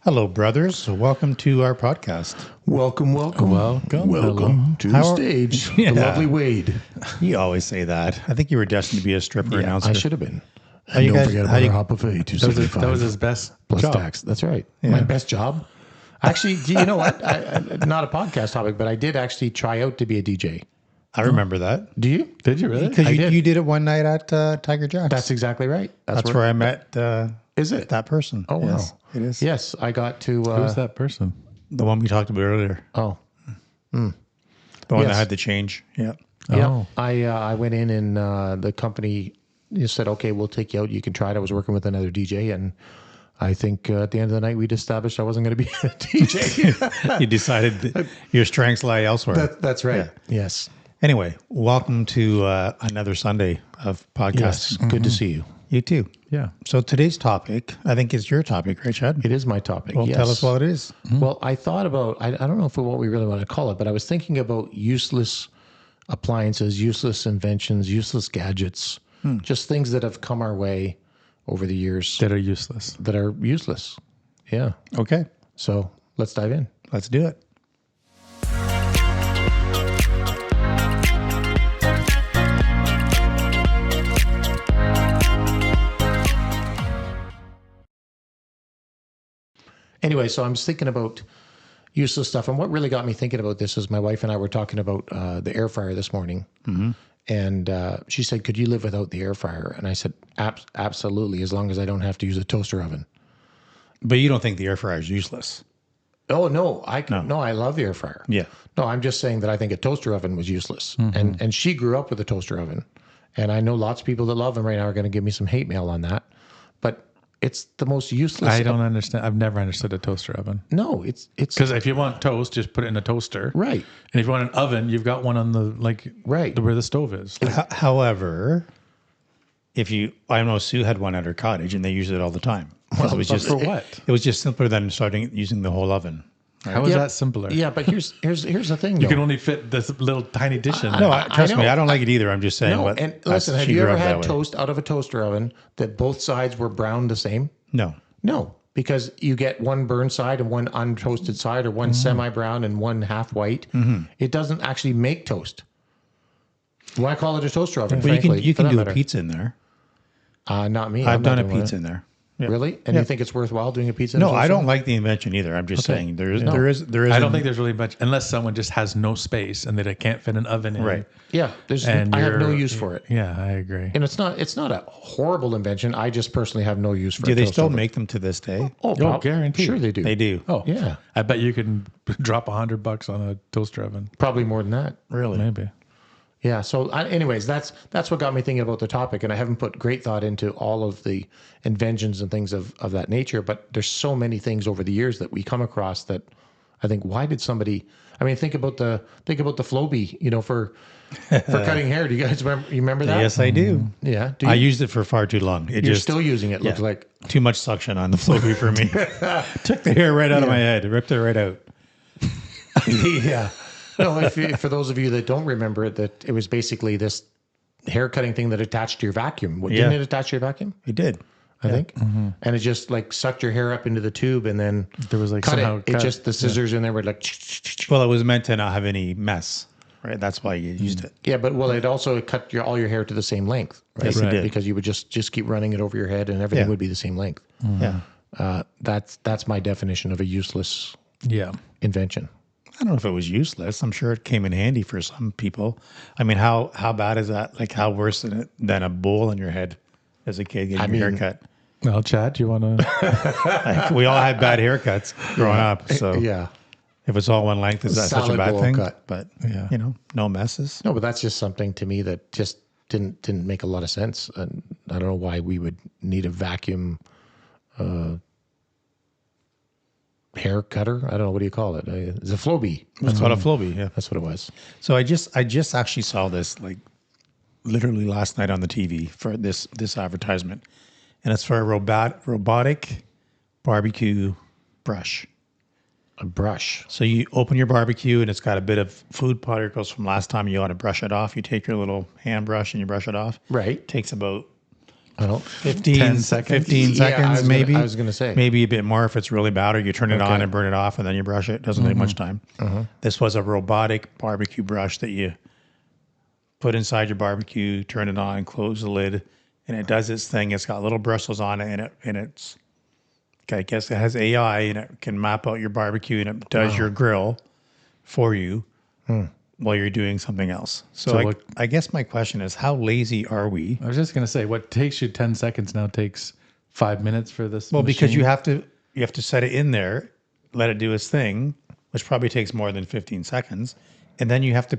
Hello, brothers. Welcome to our podcast. Welcome to the stage, Yeah. the lovely Wade. You always say that. I think you were destined to be a stripper announcer. I should have been. How you Don't guys- forget how about you- our hop of fade, 275 That was his best plus job. tax. That's right. My best job. Actually, do you know what? Not a podcast topic, but I did actually try out to be a DJ. I remember that. Do you? Did you really? Because I did. you did it one night at Tiger Jack's. That's exactly right. That's where I met Is it? that person. Oh, wow. Yes, it is. Yes, I got to. Who's that person? The one we talked about earlier. Oh, The one that Yes. had the change. Yeah. yeah. Oh. I went in and the company just said, okay, we'll take you out. You can try it. I was working with another DJ, and I think at the end of the night, we'd established I wasn't going to be a DJ. You decided that your strengths lie elsewhere. That's right. Yes. Anyway, welcome to another Sunday of podcasting. Yes. Good to see you. You too. Yeah. So today's topic, I think, is your topic, right, Chad? It is my topic. Well, yes. tell us what it is. Well, I thought about, I don't know if what we really want to call it, but I was thinking about useless appliances, useless inventions, useless gadgets, just things that have come our way over the years That are useless. that are useless. Yeah. Okay, So let's dive in. let's do it. Anyway, so I'm just thinking about useless stuff. And what really got me thinking about this is my wife and I were talking about the air fryer this morning. And she said, could you live without the air fryer? And I said, absolutely, as long as I don't have to use a toaster oven. But you don't think the air fryer is useless? Oh, no, I love the air fryer. Yeah. No, I'm just saying that I think a toaster oven was useless. And she grew up with a toaster oven. And I know lots of people that love them right now are going to give me some hate mail on that. But it's the most useless. I don't understand. I've never understood a toaster oven. No, it's Because if you want toast, just put it in a toaster. right. And if you want an oven, you've got one on the Right. where the stove is. However, I know Sue had one at her cottage and they used it all the time. Well, it was just For what? It was just simpler than starting using the whole oven. How is Yeah. that simpler? Yeah, but here's the thing. You can only fit this little tiny dish in there. No, trust me, know. I don't like it either. I'm just saying. No, what, and that's- listen, have she you grew ever up that had way. toast out of a toaster oven that both sides were browned the same? No. No, because you get one burned side and one untoasted side, or one semi-brown and one half white. It doesn't actually make toast. Why call it a toaster oven? But frankly, you for can that do a matter? pizza in there. Not me. I've I'm not done a doing pizza it. in there. Really? And you think it's worthwhile doing a pizza? in a No, I toaster don't oven? like the invention either. I'm just saying there is. I don't think there's really much, unless someone just has no space and they can't fit an oven in. Right. Yeah, And I have no you're- use for it. Yeah, I agree. And it's not a horrible invention. I just personally have no use for Do a they toaster still oven. make them to this day? Oh, guaranteed. Sure they do. They do. Oh, Yeah. I bet you can drop $100 on a toaster oven. Probably more than that. Really? Maybe. Yeah. So, anyways, that's what got me thinking about the topic, and I haven't put great thought into all of the inventions and things of that nature. But there's so many things over the years that we come across that I think, why did somebody? I mean, think about the Flowbee, for cutting hair. Do you guys remember that? Yes, I do. Yeah. Do I you, used it for far too long. It you're just still using it. Looks like. too much suction on the Flowbee for me. Took the hair right out of my head. It ripped it right out. Yeah. No, for those of you that don't remember it, that it was basically this hair cutting thing that attached to your vacuum. Didn't it attach to your vacuum? It did. I think. And it just like sucked your hair up into the tube, and then There was like cut somehow it. It just the scissors in there were like. Well, it was meant to not have any mess, right? That's why you used it. Yeah, but it also cut all your hair to the same length, right? Yes, it did. Because you would just keep running it over your head, and everything Yeah. would be the same length. Yeah. That's my definition of a useless Yeah. invention. I don't know if it was useless. I'm sure it came in handy for some people. I mean, how bad is that? Like, how worse than a bowl in your head as a kid getting your hair cut? Well, Chad, do you want to? Like, we all had bad haircuts growing up. So Yeah. if it's all one length, is that such a Salad bad bowl thing? cut. But, Yeah. no messes. No, but that's just something to me that just didn't make a lot of sense. And I don't know why we would need a vacuum hair cutter. I don't know. What do you call it? It's a Flowbee. It's called a Flowbee, yeah. That's what it was. So I just actually saw this like literally last night on the TV for this advertisement, and it's for a robotic barbecue brush. A brush. So you open your barbecue and it's got a bit of food particles from last time. You ought to brush it off. You take your little hand brush and you brush it off. Right. Takes about I don't. 10 seconds. 15 Yeah, seconds, maybe. I was gonna say. Maybe a bit more if it's really bad, or you turn it on Okay. and burn it off and then you brush it. It doesn't take much time. This was a robotic barbecue brush that you put inside your barbecue, turn it on, close the lid, and it does its thing. It's got little bristles on it, and it's, I guess it has AI, and it can map out your barbecue, and it does your grill for you while you're doing something else. So, I guess my question is, how lazy are we? I was just going to say, what takes you 10 seconds now takes 5 minutes for this. Well, because machine. you have to set it in there, let it do its thing, which probably takes more than 15 seconds. And then you have to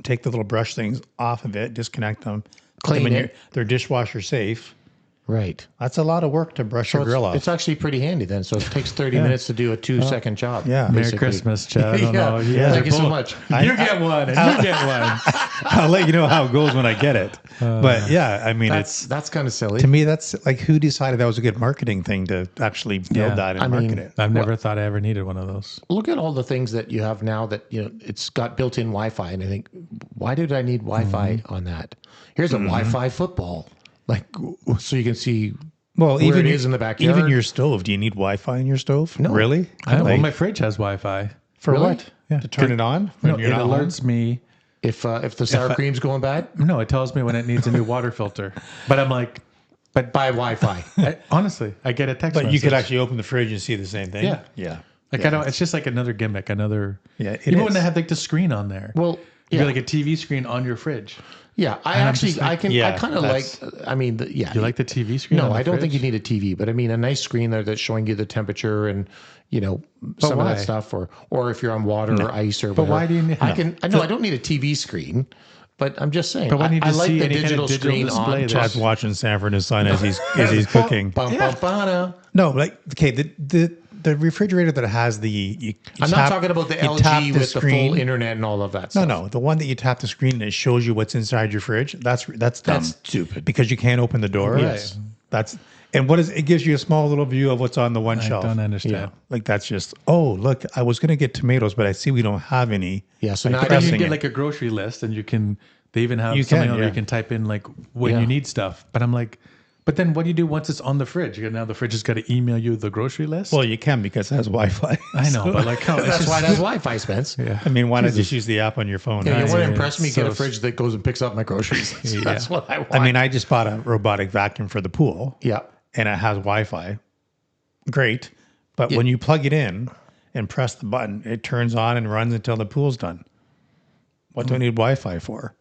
take the little brush things off of it, disconnect them, put them Clean in it. they're dishwasher safe. Right. That's a lot of work to brush your grill off. It's actually pretty handy then. So it takes 30 minutes to do a 2-second job. yeah. Merry basically. Christmas, Chad. I don't know. Yeah. Thank you so much. You get one, and you get one. I'll let you know how it goes when I get it. But yeah, I mean, That's kind of silly. to me, that's like, who decided that was a good marketing thing to actually build that and I market mean, it? I've never thought I ever needed one of those. Look at all the things that you have now that, it's got built-in Wi-Fi. And I think, why did I need Wi-Fi on that? Here's a Wi-Fi football. Like, so you can see Well, where even it is in the backyard. Even your stove. Do you need Wi-Fi in your stove? No. Really? Well, my fridge has Wi-Fi. For Really? what? Yeah. To turn it on No, when it you're not home? alerts me. If the sour cream's going bad, No, it tells me when it needs a new water filter. But I'm like, buy Wi-Fi. honestly, I get a text But message. you could actually open the fridge and see the same thing. Yeah. Yeah. Like, I don't, it's just like another gimmick, Yeah, it even is. when they have like the screen on there. Well, You yeah. got like a TV screen on your fridge. Yeah, I I'm actually, just like, I kind of like, that's- I mean, yeah. You like the TV screen? No, on the I don't think you fridge? need a TV, but I mean, a nice screen there that's showing you the temperature and, some of why? that stuff, or if you're on water or ice or But whatever. why do you need- I don't need a TV screen, but I'm just saying. But why need I to like see the any kind of digital digital screen display on. there? Chad's watching Sanford and his son as he's cooking. Bum, bum, bum, No, like, okay, the refrigerator that has you I'm tap- not talking about the you tap LG with the screen. full internet and all of that No, stuff. no, the one that you tap the screen and it shows you what's inside your fridge. That's dumb. stupid. Because you can't open the door. Yes. It gives you a small little view of what's on the one I shelf. don't understand. Like, that's just, oh, look, I was going to get tomatoes, but I see we don't have any. Yeah, so Like, now But then you pressing get it. like a grocery list, and they even have You something can, on where yeah. you can type in like when Yeah. you need stuff. But I'm like, but then what do you do once it's on the fridge? Now the fridge has got to email you the grocery list. Well, you can because it has Wi-Fi. I know, but like, how, it's That's just- why that's Wi-Fi, Spence. Yeah. I mean, why not just use the app on your phone? Yeah, you want to yeah, impress me? so Get a fridge that goes and picks up my groceries. That's what I want. I mean, I just bought a robotic vacuum for the pool. yeah. And it has Wi-Fi. Great. But when you plug it in and press the button, it turns on and runs until the pool's done. What do I need Wi-Fi for?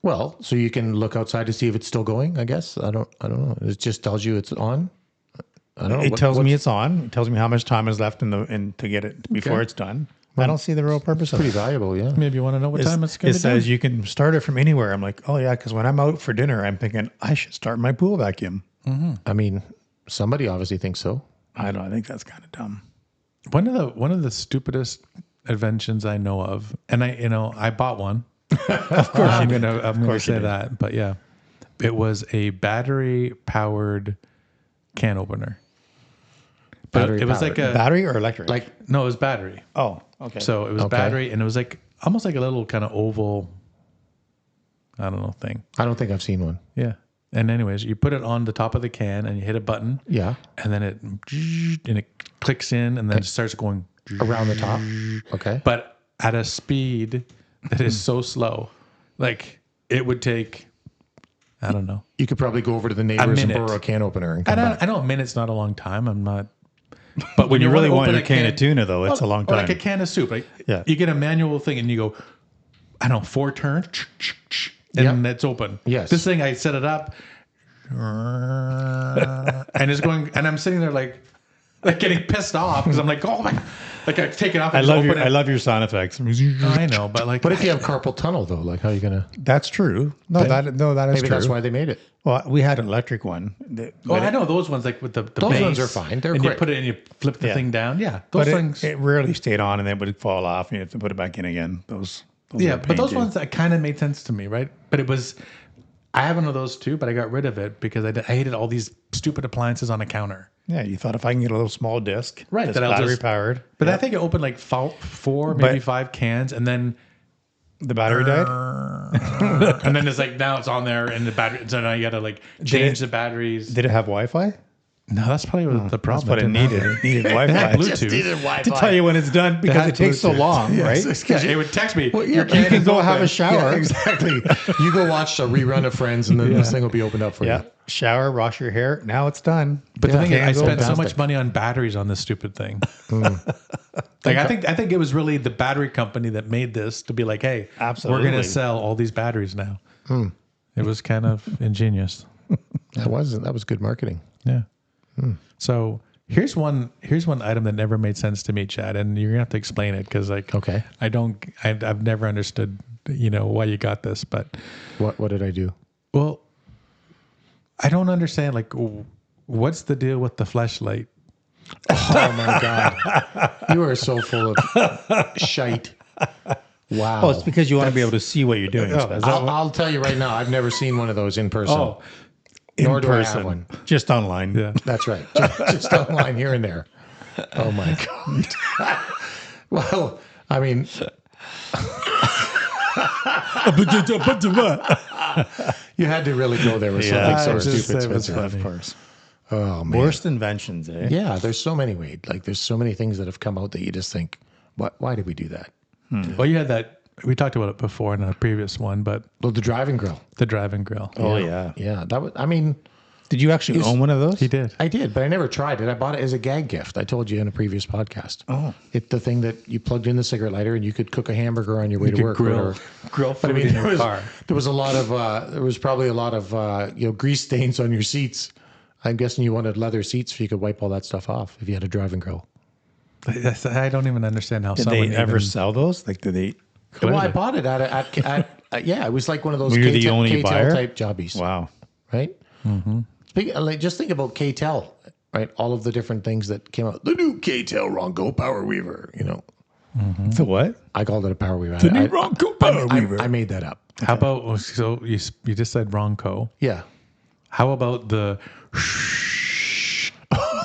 Well, so you can look outside to see if it's still going. I guess I don't know. It just tells you it's on. I don't know. It tells me it's on. It tells me how much time is left to get it before it's done. I don't see the real purpose of pretty it. valuable. Yeah. Maybe you want to know what time it's going It to says you can start it from anywhere. I'm like, oh yeah, because when I'm out for dinner, I'm thinking I should start my pool vacuum. I mean, somebody obviously thinks so. I think that's kind of dumb. One of the stupidest inventions I know of, and I bought one. Of course, I'm gonna say that. But yeah, it was a battery powered can opener. But it was like a Battery or electric? no, it was battery. oh, okay. So it was battery, and it was like almost like a little kind of oval, I don't know, thing. I don't think I've seen one. Yeah. And anyways, you put it on the top of the can, and you hit a button. Yeah. And then it clicks in, and then it starts going Around the top. Okay. but at a speed that is so slow. Like it would take, I don't know. You could probably go over to the neighbors and minute. borrow a can opener and come back. I know a minute's not a long time. I'm not. But when you really wanna want open your can of tuna, though, it's a long Or like time. a can of soup. Like Yeah. you get a manual thing, and you go, I don't know, 4 turns, and it's open. Yes. This thing, I set it up, and it's going, and I'm sitting there like getting pissed off because I'm like, oh my, like I take it off. And I love your sound effects. I know, but like, But if you have carpal tunnel though, like how are you gonna? That's true. That is Maybe true. that's why they made it. Well, we had an electric one. I know those ones like with the Those base, ones are fine. They're and quick. you put it and you flip the Yeah. thing down. Yeah, those But things. it rarely stayed on, and then would fall off, and you have to put it back in again. Those Yeah, are a but pain, those too. ones that kind of made sense to me, right? But it was, I have one of those too, but I got rid of it because I hated all these stupid appliances on a counter. Yeah, you thought if I can get a little small disc, Right, that's that I'll battery just- powered. But I think it opened like 4, maybe 5 cans, and then The battery died? And then it's like, now it's on there and the battery, so now you got to like change the batteries. Did it have Wi-Fi? No, that's probably what the problem. That's what it needed. It needed Wi-Fi. Bluetooth. To tell you when it's done because it takes so long, right? Yeah, it would text me. You can go have a shower. Yeah, exactly. You go watch a rerun of Friends, and then this thing will be opened up for Yeah. you. Shower, wash your hair. Now it's done. But the thing is, I spent so fantastic. much money on batteries on this stupid thing. Like I think it was really the battery company that made this to be like, hey, Absolutely. we're going to sell all these batteries now. It was kind of ingenious. That was good marketing. Yeah. So here's one item that never made sense to me, Chad, and you're gonna have to explain it because Okay. I've never understood why you got this, but What did I do? well, I don't understand like what's the deal with the fleshlight? Oh my God. You are so full of shite. Wow. Oh, it's because you want to be able to see what you're doing. I'll tell you right now, I've never seen one of those in person. Oh, Nor do I have one. Just online. yeah. That's right. Just online here and there. Oh my God. Well, I mean, you had to really go there with something so stupid, Spencer. Of course. Oh man. Worst inventions, eh? Yeah, there's so many, Wade. Like there's so many things that have come out that you just think, why did we do that? Well, you had that. We talked about it before in a previous one, but Well, the driving grill. the driving grill. Oh, yeah. Yeah, that was. I mean, Did you actually own one of those? He did. I did, but I never tried it. I bought it as a gag gift. I told you in a previous podcast. Oh. It's the thing that you plugged in the cigarette lighter and you could cook a hamburger on your way to work. grill But I food mean, in your car. there was a lot of there was probably a lot of grease stains on your seats. I'm guessing you wanted leather seats so you could wipe all that stuff off if you had a driving grill. I don't even understand how Did someone they ever even, sell those? Like, did they? Well, I bought it at yeah, it was like one of those Were you the only KTEL buyer? type jobbies, Wow. right? Mm-hmm. Just think about KTEL, right? All of the different things that came out. The new KTEL Ronco Power Weaver. The what? I called it a Power Weaver. The new Ronco Power Weaver. I made that up. How about so you just said Ronco? Yeah. How about the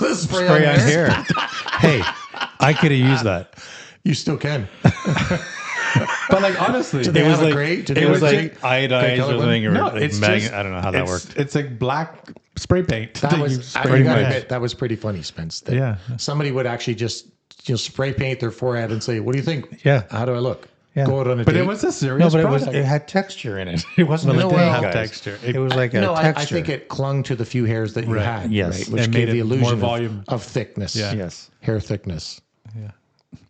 The Spray on hair. Hey, I could have used that. You still can. But like honestly, They It was have a like gray- did it they was have a like gray iodized color or one? something, or no, like it's magnet. just, I don't know how that it's, worked. It's like black spray paint. That was, I spray gotta paint. admit, that was pretty funny, Spence. That Yeah. Somebody would actually just spray paint their forehead and say, "What do you think? Yeah. How do I look?" Yeah. Go out on a But date. it was a No, serious but product. it had texture in it. It wasn't No, like it that, didn't have guys. texture. It was like a no, I texture. think it clung to the few hairs that you Right. had. Yes. Right, which It gave made the it more illusion volume. of thickness. Yeah. Yes, Hair thickness. Yeah.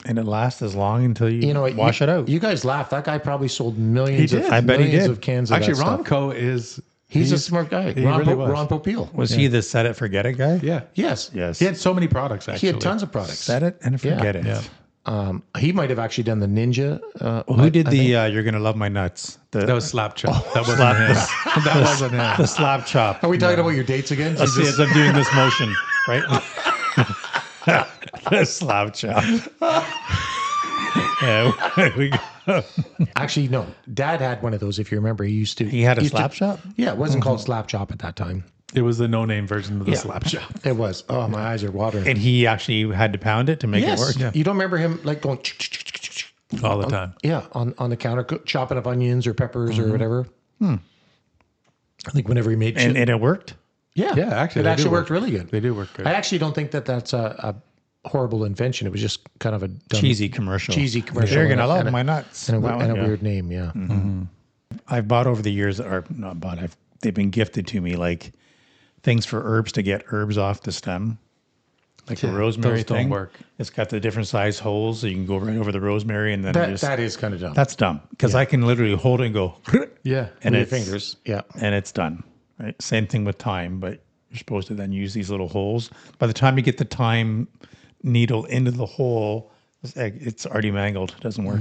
and it lasts as long until you, What, wash it out. You guys laugh. That guy probably sold millions. He Of, did. I bet he millions did. of cans of Actually, that stuff. Ronco is He's a smart guy. He really was. Ron Popeil. Was he the set it forget it guy? Yeah. Yes. Yes. He had so many products. Actually, He had tons of products. Set it and forget it. Yeah. He might have actually done the Ninja. Who did the "You're Gonna Love My Nuts"? That was slap chop. that wasn't slap- him. That wasn't him. The slap chop. Are we talking about your dates again? Let's see, as I'm doing this motion, right? The slap chop. Yeah, we go. Actually, no. Dad had one of those. If you remember, he used to. He had a used to- slap chop? Yeah, it wasn't called slap chop at that time. It was the no-name version of the slap chop. It was. Oh, my eyes are watering. And he actually had to pound it to make it work. You don't remember him like going All the time. on the counter chopping up onions or peppers or whatever. I think whenever he made And it worked? yeah, Yeah, actually, it they actually do worked work. really good. They do work good. I actually don't think that that's a horrible invention. It was just kind of a dumb, Cheesy commercial. cheesy commercial. You're going to and love a- my nuts. and a, That one, and a yeah. weird name. Yeah. I've bought over the years, or not bought, they've been gifted to me, like things for herbs to get herbs off the stem. Like the rosemary those don't thing. work. It's got the different size holes, so you can go right over the rosemary and then That is kind of dumb. that's dumb. Because I can literally hold it and go, Yeah. and With your it's, fingers. Yeah. and it's done. Right? Same thing with thyme, but you're supposed to then use these little holes. By the time you get the thyme needle into the hole, it's already mangled. It doesn't work.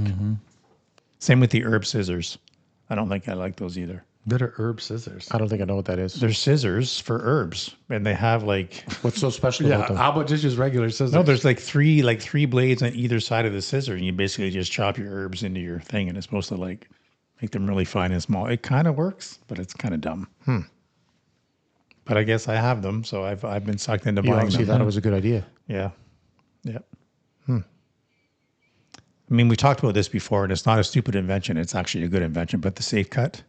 Same with the herb scissors. I don't think I like those either. That are herb scissors. I don't think I know what that is. They're scissors for herbs, and they have like What's so special Yeah. about them? How about just regular scissors? no, there's like three blades on either side of the scissor, and you basically just chop your herbs into your thing, and it's supposed to like make them really fine and small. It kind of works, but it's kind of dumb. But I guess I have them, so I've been sucked into You buying obviously them. thought it was a good idea. Yeah. Yeah. I mean, we talked about this before, and it's not a stupid invention. It's actually a good invention, but the safe cut.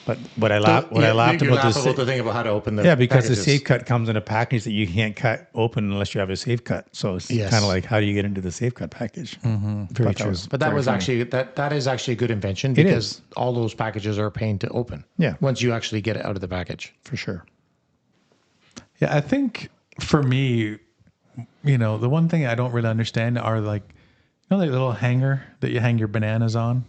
But what I laughed about this, the thing about how to open the because packages. the safe cut comes in a package that you can't cut open unless you have a safe cut. So it's kind of like, how do you get into the safe cut package? Very true. But that was actually that is actually a good invention because all those packages are a pain to open. Yeah. Once you actually get it out of the package. For sure. Yeah, I think for me, the one thing I don't really understand are like, the little hanger that you hang your bananas on,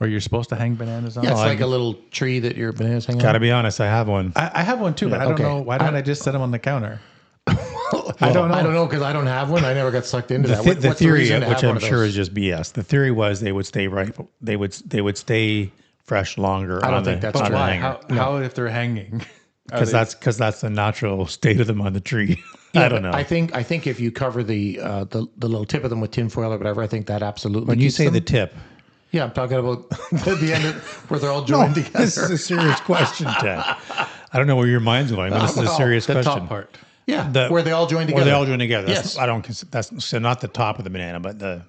or you're supposed to hang bananas on. Yeah, it's like a little tree that your bananas hang on. Got to be honest, I have one. I have one too, but I don't know. Why don't I just set them on the counter? I don't know because I don't have one. I never got sucked into that. The What's theory, reason to which have I'm one of sure those? is just BS. The theory was they would stay they would stay fresh longer. I don't think that's on true. the Why? hanger. How if they're hanging? Because that's the natural state of them on the tree. I don't know. I think if you cover the little tip of them with tinfoil or whatever, I think that absolutely. When you keeps say them. the tip, Yeah, I'm talking about the end where they're all joined together. this is a serious question, Ted. I don't know where your mind's going, but this is a serious The question. top part. Yeah, where they all join together. Where they all join together. Yes. That's so not the top of the banana, but That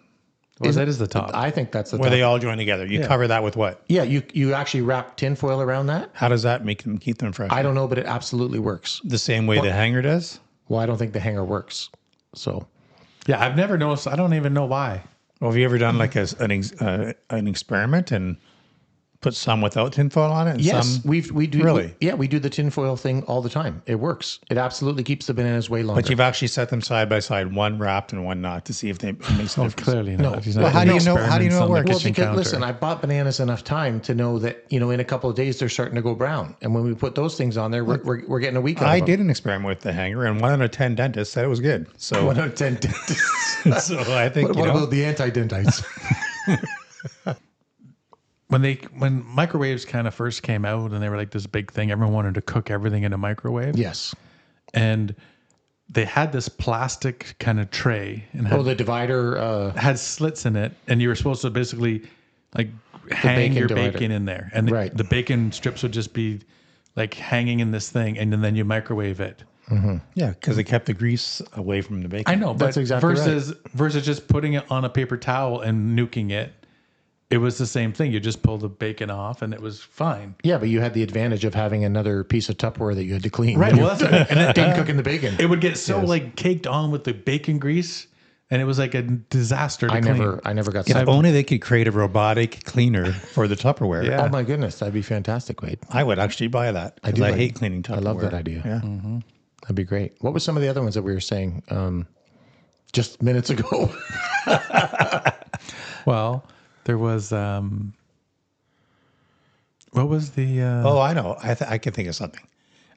is the top. I think that's the where top. they all join together. You cover that with what? Yeah, you actually wrap tinfoil around that. How does that keep them fresh? I don't know, but it absolutely works. The same way the hanger does? Well, I don't think the hanger works. So Yeah, I've never noticed. I don't even know why. Well, have you ever done like an experiment and put some without tinfoil on it? And yes, some, we do. Really? We do the tinfoil thing all the time. It works. It absolutely keeps the bananas way longer. But you've actually set them side by side, one wrapped and one not, to see if it makes a difference. Clearly not. No. He's Well, not how doing do you know- how do you know it experiments on the works? Well, kitchen because counter. listen, I bought bananas enough time to know that in a couple of days they're starting to go brown, and when we put those things on there, we're getting a week. Out I of them. did an experiment with the hanger, and 1 out of 10 dentists said it was good. So, 1 out of 10 dentists. so I think What about the anti-dentites? When microwaves kind of first came out and they were like this big thing, everyone wanted to cook everything in a microwave. Yes. And they had this plastic kind of tray and Oh, the divider. had slits in it, and you were supposed to basically like hang bacon your divider. bacon in there, and Right. the bacon strips would just be like hanging in this thing, and then you microwave it. yeah, because it kept the grease away from the bacon. I know, but That's exactly versus just putting it on a paper towel and nuking it, it was the same thing. You just pull the bacon off, and it was fine. Yeah, but you had the advantage of having another piece of Tupperware that you had to clean. Right. Well, that's and it didn't cook in the bacon. it would get so like caked on with the bacon grease, and it was like a disaster to I clean. never got If sick. only they could create a robotic cleaner for the Tupperware. Yeah. Oh my goodness, that'd be fantastic, Wade. I would actually buy that. I do I like- hate cleaning Tupperware. I love that idea. Yeah. That'd be great. What were some of the other ones that we were saying just minutes ago? Well, there was what was the Oh, I know. I can think of something.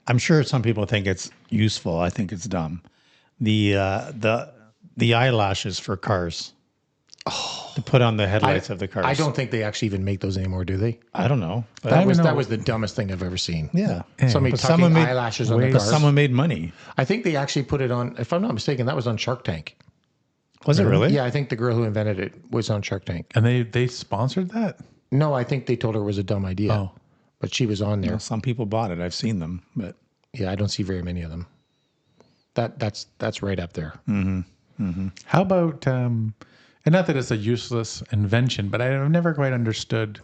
I'm sure some people think it's useful. I think it's dumb. The eyelashes for cars. To put on the headlights of the cars. I don't think they actually even make those anymore, do they? I don't know. But That don't was know. that was the dumbest thing I've ever seen. yeah. Somebody But tucking someone made- eyelashes on the Wait, But cars. someone made money. I think they actually put it on. If I'm not mistaken, that was on Shark Tank. Was it really? Yeah, I think the girl who invented it was on Shark Tank. and they sponsored that? No, I think they told her it was a dumb idea. Oh. But she was on there. Some people bought it. I've seen them, but Yeah, I don't see very many of them. That's right up there. How about and not that it's a useless invention, but I've never quite understood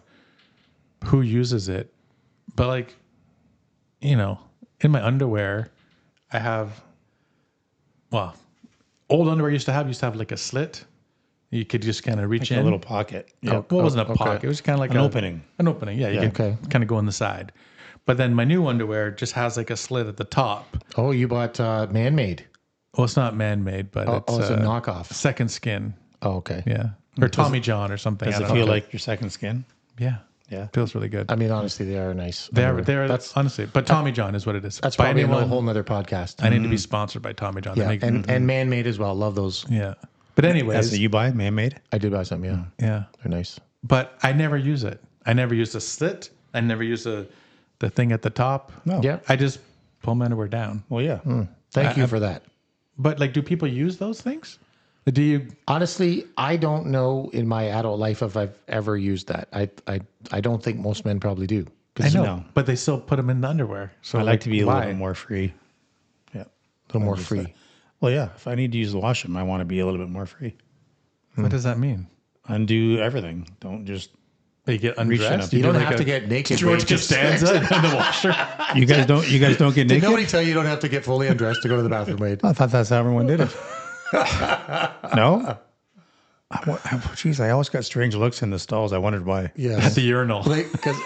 who uses it. But like, in my underwear, I have old underwear used to have like a slit. You could just kind of reach in. a little pocket. Yeah. Well, it wasn't a okay. pocket. It was kind of like An opening. An opening, yeah. You can kind of go on the side. But then my new underwear just has like a slit at the top. Oh, you bought man-made. Well, it's not man-made, but It's a knockoff. Second Skin. Oh, okay. Yeah. Or Tommy John or something. Does I it don't feel know. like your second skin? Yeah. Yeah. Feels really good. I mean, honestly, they are nice. They're that's honestly, but Tommy John is what it is. that's By probably a anyone, whole nother podcast. I need to be sponsored by Tommy John. They Yeah, make- and man-made as well. Love those. yeah. But anyways, That's what you buy, man-made? I did buy some. Yeah, yeah. they're nice. But I never use it. I never use the slit. I never use the thing at the top. No. Yeah. I just pull my underwear down. Well, yeah. Thank you for that. But like, do people use those things? Do you? Honestly, I don't know in my adult life if I've ever used that. I don't think most men probably do. I know, No. but they still put them in the underwear. So I like to be a why? little more free. Yeah. A little more free. Well, yeah. If I need to use the washroom, I want to be a little bit more free. What does that mean? Undo everything. Don't just. You get Reach it undressed. up. You don't do have a to get naked. George Wade. Just- Costanza in the washer. You guys don't get Did naked. nobody tell you don't have to get fully undressed to go to the bathroom, Wade? I thought that's how everyone did it. No. Jeez, I always got strange looks in the stalls. I wondered why. At Yes. the urinal. Because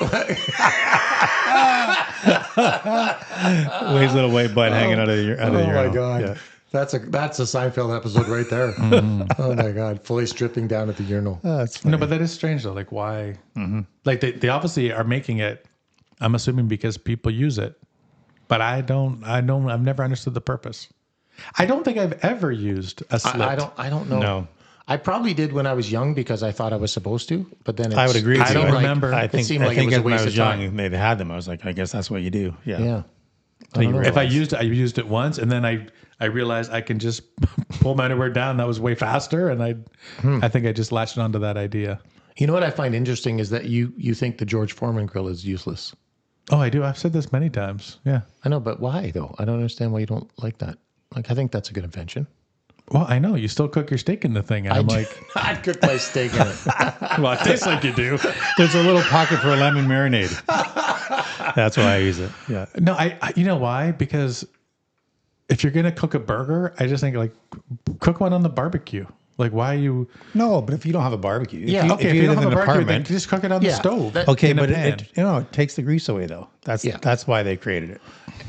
Wade's little white butt hanging out of the oh my urinal. god, Yeah. that's a Seinfeld episode right there. Oh my god, fully stripping down at the urinal. That's funny. No, but that is strange though. Like why? Like they obviously are making it. I'm assuming because people use it, but I've never understood the purpose. I don't think I've ever used a slit. I don't know. No. I probably did when I was young because I thought I was supposed to, but then I would agree with I you. don't remember. I think, seemed I like think it was a when I waste was of young time. and they had them, I was like, I guess that's what you do. Yeah. Yeah. Until you If I realize. used it, I used it once, and then I realized I can just pull my underwear down. That was way faster, and I think I just latched onto that idea. You know what I find interesting is that you think the George Foreman grill is useless. Oh, I do. I've said this many times. Yeah. I know, but why though? I don't understand why you don't like that. Like, I think that's a good invention. Well, I know you still cook your steak in the thing, and I'm like, I'd cook my steak in it. well, it tastes like you do. There's a little pocket for a lemon marinade. That's why I use it. Yeah. No, I you know why? Because if you're gonna cook a burger, I just think like cook one on the barbecue. Like, why you? No, but if you don't have a barbecue, Yeah, Okay, if you don't live have in a an barbecue, then apartment, just cook it on the Yeah, stove. that- okay, in a but pan. it takes the grease away though. That's why they created it.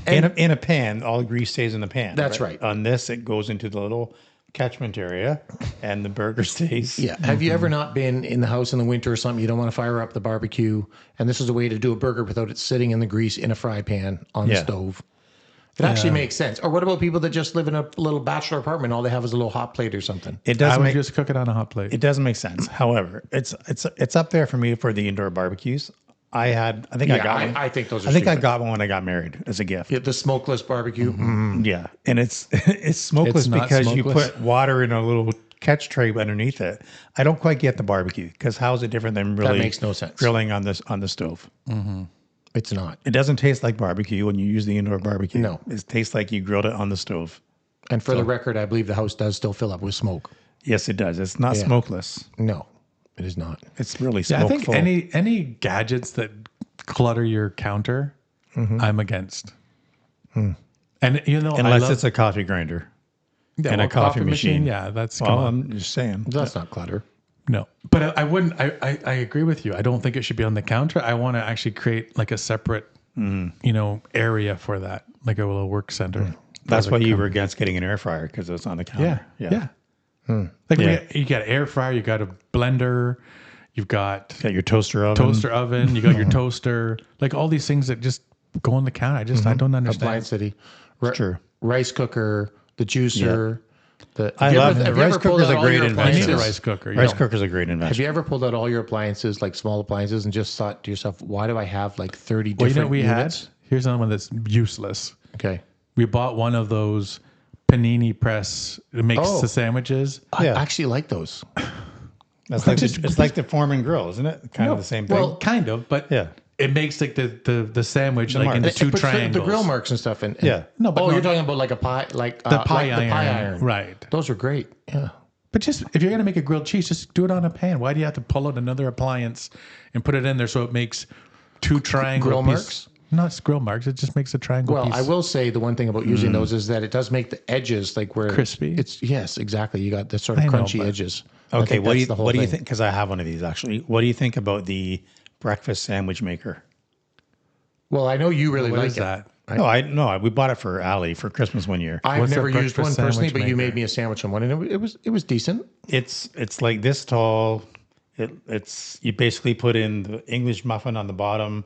In a pan, all the grease stays in the pan. That's right. On this, it goes into the little catchment area, and the burger stays. Yeah. Have you ever not been in the house in the winter or something? You don't want to fire up the barbecue, and this is a way to do a burger without it sitting in the grease in a fry pan on the Yeah. stove. It actually makes sense. Or what about people that just live in a little bachelor apartment? All they have is a little hot plate or something. It I doesn't would make just cook it on a hot plate. it doesn't make sense. However, it's up there for me for the indoor barbecues. I think I got one. I think those are. I think I stupid. got one when I got married as a gift. Yeah, the smokeless barbecue. Yeah, and it's smokeless It's not because smokeless. you put water in a little catch tray underneath it. I don't quite get the barbecue because how is it different than really makes no sense. grilling on the stove? It's not. It doesn't taste like barbecue when you use the indoor barbecue. No. It tastes like you grilled it on the stove. And for the record, I believe the house does still fill up with smoke. Yes, it does. It's not Yeah. smokeless. No, it is not. It's really Yeah, I smokeful. think any gadgets that clutter your counter, I'm against. And you know, unless I love, it's a coffee grinder yeah, and a well, coffee machine. Yeah, that's Well, come on. I'm just saying. That's not clutter. No, but I wouldn't. I agree with you. I don't think it should be on the counter. I want to actually create like a separate, area for that, like a little work center. That's why you were against getting an air fryer because it's on the counter. Yeah. Like Yeah. you got air fryer, you got a blender, you've got Got your toaster oven. oven, you got your toaster, like all these things that just go on the counter. I don't understand. Appliance City. True. Rice cooker, the juicer. I love have the you rice ever pulled cooker's out a all great your invention. I need a appliances? rice cooker. Rice yeah. cooker's a great Have invention. you ever pulled out all your appliances, like small appliances, and just thought to yourself, why do I have like 30 Well, you know different what we units? had? Here's another one that's useless. Okay. We bought one of those panini press. It makes Oh. the sandwiches. I Yeah. actually like those. That's like it's like the Foreman grill, isn't it? Kind of the same thing. Well, kind of, but Yeah. it makes like the sandwich like mark. into It two But triangles. The grill marks and stuff. And Yeah. No, but you're talking about like a pie, like the pie like iron, the pie iron, right? Those are great. Yeah. But just if you're gonna make a grilled cheese, just do it on a pan. Why do you have to pull out another appliance and put it in there so it makes two triangle grill piece- marks? No, it's grill marks. It just makes a triangle. Well, piece. I will say the one thing about using those is that it does make the edges like where Crispy. It's yes, exactly. You got the sort of I know, crunchy but- edges. I Okay, think what do that's you the whole what do you thing. think? Because I have one of these actually. What do you think about the breakfast sandwich maker? Well, I know you really What like is it. that? No, we bought it for Allie for Christmas one year. I've What's a never used one breakfast personally, sandwich but you maker? made me a sandwich on one, and it was decent. It's like this tall. It's you basically put in the English muffin on the bottom.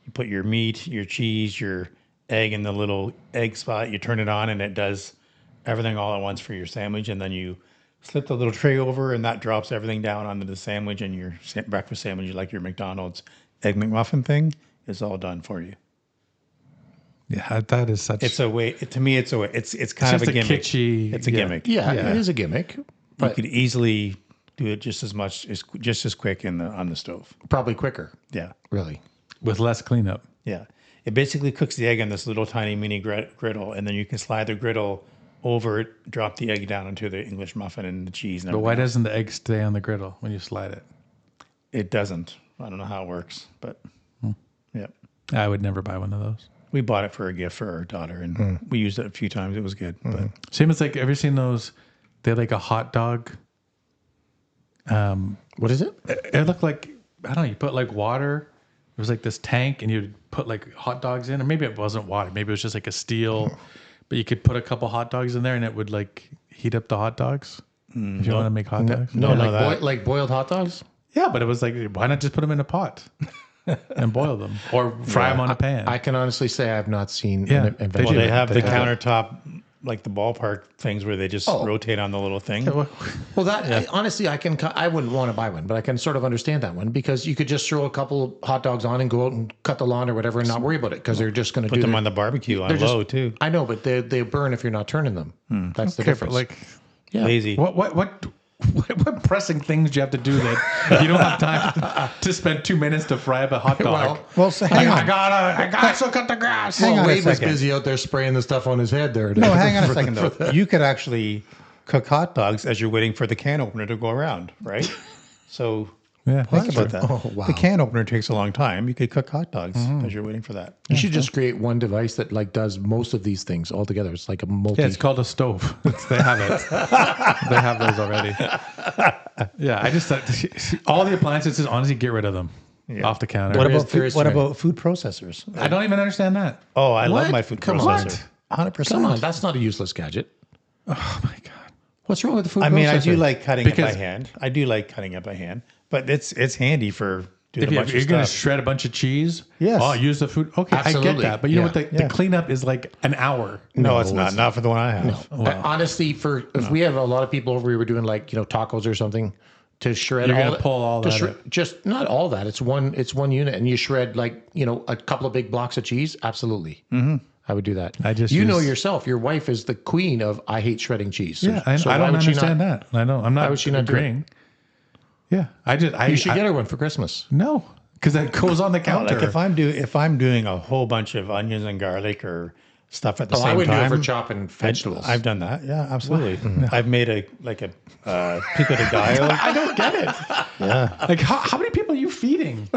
You put your meat, your cheese, your egg in the little egg spot. You turn it on, and it does everything all at once for your sandwich. And then you slip the little tray over, and that drops everything down onto the sandwich. And your breakfast sandwich, like your McDonald's Egg McMuffin thing, is all done for you. Yeah, that is such. It's a way. To me, it's a way. It's kind of just a gimmick. kitschy. It's a gimmick. Yeah, Yeah. it is a gimmick, You but could easily do it just as much, just as quick on the stove. probably quicker. Yeah. Really. with less cleanup. Yeah. It basically cooks the egg on this little tiny mini griddle, and then you can slide the griddle over it, drop the egg down into the English muffin and the cheese. And But why everything else. doesn't the egg stay on the griddle when you slide it? It doesn't? I don't know how it works, but yeah. I would never buy one of those. We bought it for a gift for our daughter, and we used it a few times. It was good. But Same as like, have you seen those? They're like a hot dog. What is it? It looked like, I don't know, you put like water. It was like this tank and you'd put like hot dogs in, or maybe it wasn't water. Maybe it was just like a steel, but you could put a couple hot dogs in there and it would like heat up the hot dogs. If you want to make hot dogs. No, I know that. like boiled hot dogs. Yeah, but it was like, why not just put them in a pot and boil them or fry them on a pan? I can honestly say I have not seen Yeah, an they invention. well, they have the that- countertop, like the ballpark things where they just rotate on the little thing. Well, that honestly, I wouldn't want to buy one, but I can sort of understand that one because you could just throw a couple hot dogs on and go out and cut the lawn or whatever and not worry about it because they're just going to Put them on the barbecue on low too. I know, but they burn if you're not turning them. That's the Okay, but difference. like, yeah. Lazy. what pressing things do you have to do that you don't have time to spend 2 minutes to fry up a hot dog? Well, so hang on. I gotta cut the grass. Hang on a Wade was second. busy out there spraying the stuff on his head there. No, hang on a second though. You could actually cook hot dogs as you're waiting for the can opener to go around, right? So Yeah, think about that. Oh, wow. The can opener takes a long time. You could cook hot dogs as you're waiting for that. You should just create one device that like does most of these things all together. It's like a multi. Yeah, it's called a stove. They have it. They have those already. Yeah, I just all the appliances, honestly, get rid of them off the counter. What There about is- there is what too many. about food processors? I don't even understand that. Oh, I love What? my food Come on. processor. 100%. Come on, that's not a useless gadget. Oh my god. What's wrong with the food I mean, I processor? do like cutting it by Because- hand. I do like cutting it by hand, but it's handy for doing If a bunch you're of going to stuff. shred a bunch of cheese, Yes. oh, use the food. Okay, I Absolutely. get that. But you know what? Yeah. The cleanup is like an hour. No, it's No, not. it's Not for the one I have. Honestly, if we have a lot of people over, we were doing like tacos or something to shred. You're all gonna that- pull all to that shred- out. Just not all that. It's one unit, and you shred like a couple of big blocks of cheese. Absolutely, I would do that. I just know use- yourself. Your wife is the queen of I hate shredding cheese. So, Yeah, I so don't why would she understand not? that. I know. I'm not would she not do it? agreeing. Yeah, You should get her one for Christmas. No, because that goes on the Well, counter. like if I'm doing a whole bunch of onions and garlic or stuff at the I same wouldn't do time, it for chopping vegetables. I've done that. Yeah, absolutely. I've made a pico de gallo. I don't get it. Yeah. Like, how many people are you feeding?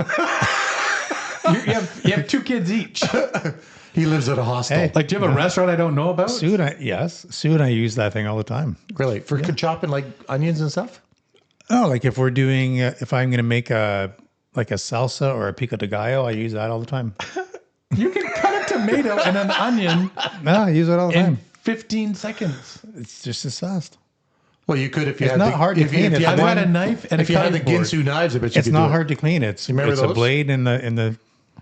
you have 2 kids each. He lives at a hostel. Hey. Like, do you have a restaurant I don't know about? Sue and I use that thing all the time. Really, for chopping like onions and stuff. Oh, like if we're doing, if I'm going to make a salsa or a pico de gallo, I use that all the time. You can cut a tomato and an onion No, I use it all the in time. 15 seconds. It's just as fast. Well, you could if you It's had not the, hard to if you- clean. if you It's had I've the- got a knife and if a you had the cutting board. Ginsu knives, I bet you It's could not do hard to clean. It's remember a those? blade in the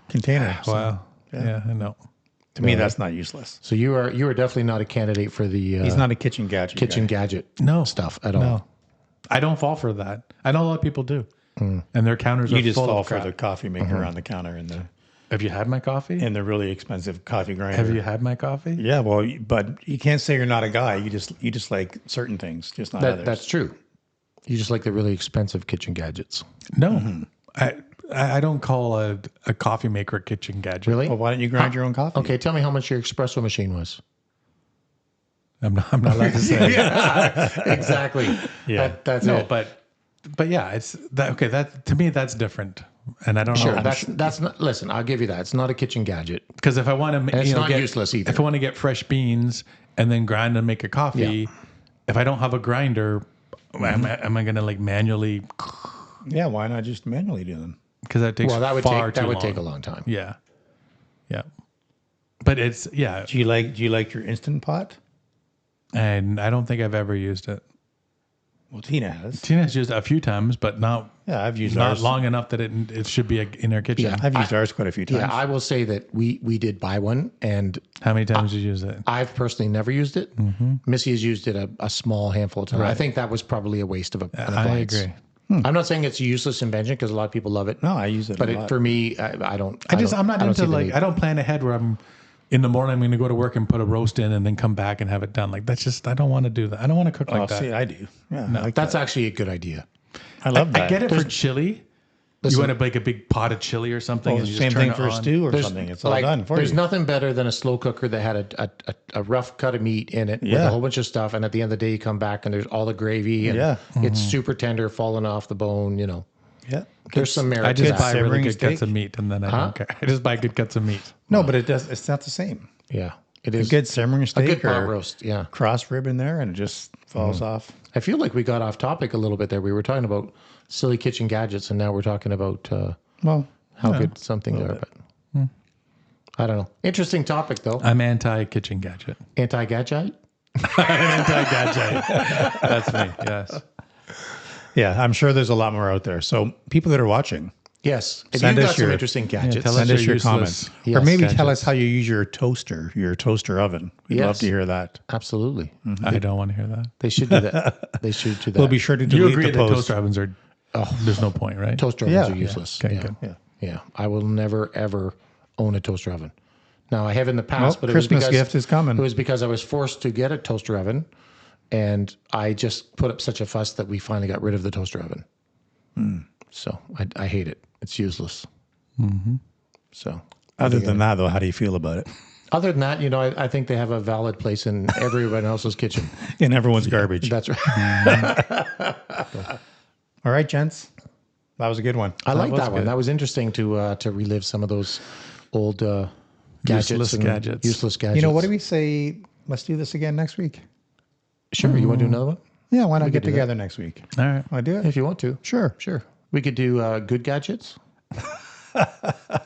container. So, Wow. Yeah, I know. to me, that's not useless. So you are definitely not a candidate for the He's not a kitchen gadget. kitchen guy. gadget No. stuff at all. No. I don't fall for that. I know a lot of people do. And their counters are You just full fall of for crap. the coffee maker on the counter and Have you had my coffee? the really expensive coffee grinder. Have you had my coffee? Yeah, well, but you can't say you're not a guy. You just like certain things, just not others. That's true. You just like the really expensive kitchen gadgets. No. I don't call a coffee maker a kitchen gadget. Really? Well, why don't you grind your own coffee? Okay, tell me how much your espresso machine was. I'm not allowed to say. Exactly. Yeah. That's No, it. but yeah, it's that. Okay, that to me that's different, and I don't Sure, know that's not. Listen, I'll give you that. It's not a kitchen gadget. because if I want to, it's not get, useless either. If I want to get fresh beans and then grind and make a coffee, if I don't have a grinder, am I going to like manually? Yeah, why not just manually do them? Because that takes Well, that would far take that too would long. take a long time. Yeah, yeah, but it's yeah, Do you like your instant pot? and I don't think I've ever used it. Well, Tina has. Tina's used it a few times, but not Yeah, I've used not ours. long enough that it should be in our kitchen. Yeah. I've used ours quite a few times. Yeah, I will say that we did buy one, and How many times did you use it? I've personally never used it. Missy has used it a small handful of times. I think that was probably a waste of an appliance. I agree. I'm not saying it's a useless invention because a lot of people love it. No, I use it But a lot. for me, I don't. I'm not I don't into see the like need. I don't plan ahead where I'm in the morning I'm going to go to work and put a roast in and then come back and have it done. Like that's just I don't want to do that. I don't want to cook like that. See, I do. Yeah, I like That's that. actually a good idea. I love that. I get it for chili, You want to make a big pot of chili or something, Well, and you same just turn thing it for a on. stew or something. It's all done for There's you. nothing better than a slow cooker that had a rough cut of meat in it with Yeah. a whole bunch of stuff. And at the end of the day, you come back and there's all the gravy and Yeah. it's super tender, falling off the bone, you know. Yeah. There's some merit I to just that. buy really simmering good cuts steak. of meat, and then I don't care. I just buy good cuts of meat. No, but it's not the same. Yeah, it A is. good simmering a steak good pot or roast, yeah. cross rib in there and it just falls off. I feel like we got off topic a little bit there. We were talking about silly kitchen gadgets, and now we're talking about Well, how good some things are. But I don't know. Interesting topic, though. I'm anti-kitchen gadget. Anti-gadget? Anti-gadget. That's me. Yes. yeah, I'm sure there's a lot more out there. So people that are watching, Yes. If Send you've us got some your- interesting gadgets, tell us send us your your useless- comments. Yes, or maybe tell gadgets. us how you use your toaster oven. We'd love Yes. to hear that. absolutely. I don't want to hear that. They should do that. They should do that. We'll be sure to You delete agree the that post. toaster ovens are? There's no point, right? Toaster ovens Yeah. are useless. Okay, yeah. good. Yeah. Yeah. I will never, ever own a toaster oven. Now, I have in the past, Well, but it Christmas was because, gift is coming. It was because I was forced to get a toaster oven, and I just put up such a fuss that we finally got rid of the toaster oven. So I hate it. It's useless. So Other than that, though, how do you feel about it? other than that, I think they have a valid place in everyone else's kitchen. In everyone's garbage. That's right. All right, gents. That was a good one. I like was that one. good. That was interesting to relive some of those old gadgets. Useless and gadgets. Useless gadgets. You know, what do we say? Let's do this again next week. Sure. You want to do another one? Yeah, why not get do that. together next week? All right. Want to do it? If you want to. Sure. Sure. We could do good gadgets.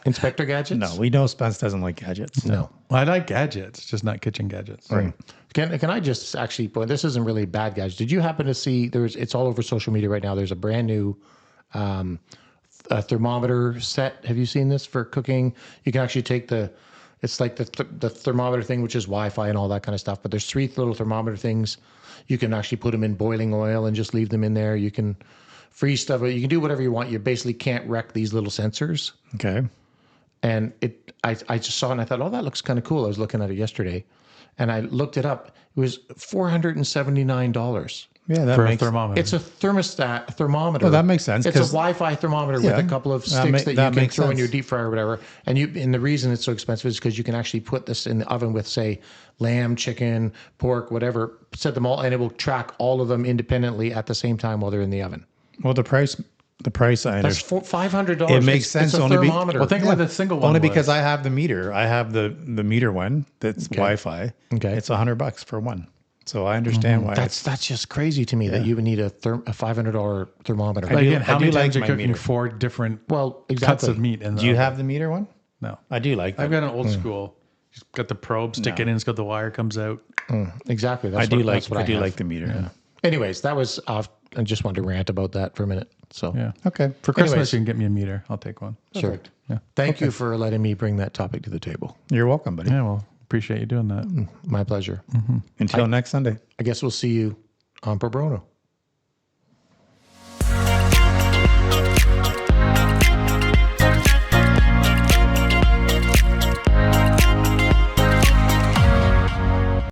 Inspector gadgets? No, we know Spence doesn't like gadgets. No. Well, I like gadgets, just not kitchen gadgets. Right. Can I just actually point, this isn't really bad gadgets. Did you happen to see, it's all over social media right now. There's a brand new a thermometer set. Have you seen this for cooking? You can actually take it's like the thermometer thing, which is Wi-Fi and all that kind of stuff. But there's 3 little thermometer things. You can actually put them in boiling oil and just leave them in there. You can freeze stuff. You can do whatever you want. You basically can't wreck these little sensors. Okay. And I just saw it and I thought, oh, that looks kind of cool. I was looking at it yesterday, and I looked it up. It was $479. Yeah, that For a makes thermometer. It's a thermometer. Well, that makes sense, It's a 'cause- Wi-Fi thermometer with Yeah, a couple of that sticks that you can makes throw in your sense. deep fryer or whatever. And the reason it's so expensive is because you can actually put this in the oven with, say, lamb, chicken, pork, whatever. Set them all, and it will track all of them independently at the same time while they're in the oven. Well, the price I That's understand. $500. It makes sense It's a only thermometer. Well, think about the single one. Only was. because I have the meter. I have the meter one that's Wi-Fi. Okay. It's $100 for one. So I understand why. That's just crazy to me that you would need a $500 thermometer. But again, how I do many like times are you my cooking meter. 4 different Well, cuts exactly. of meat in the Do you oven? have the meter one? No. I do like I've that. got an old school. Just got the probe, stick it in, it's got the wire comes out. Exactly. I do like the meter. Yeah. Anyways, that was off. I just wanted to rant about that for a minute. So, Yeah. Okay. For Christmas, Anyways. you can get me a meter. I'll take one. sure. Yeah. Thank you for letting me bring that topic to the table. You're welcome, buddy. Yeah, well, appreciate you doing that. My pleasure. Until next Sunday. I guess we'll see you on ProBROknow.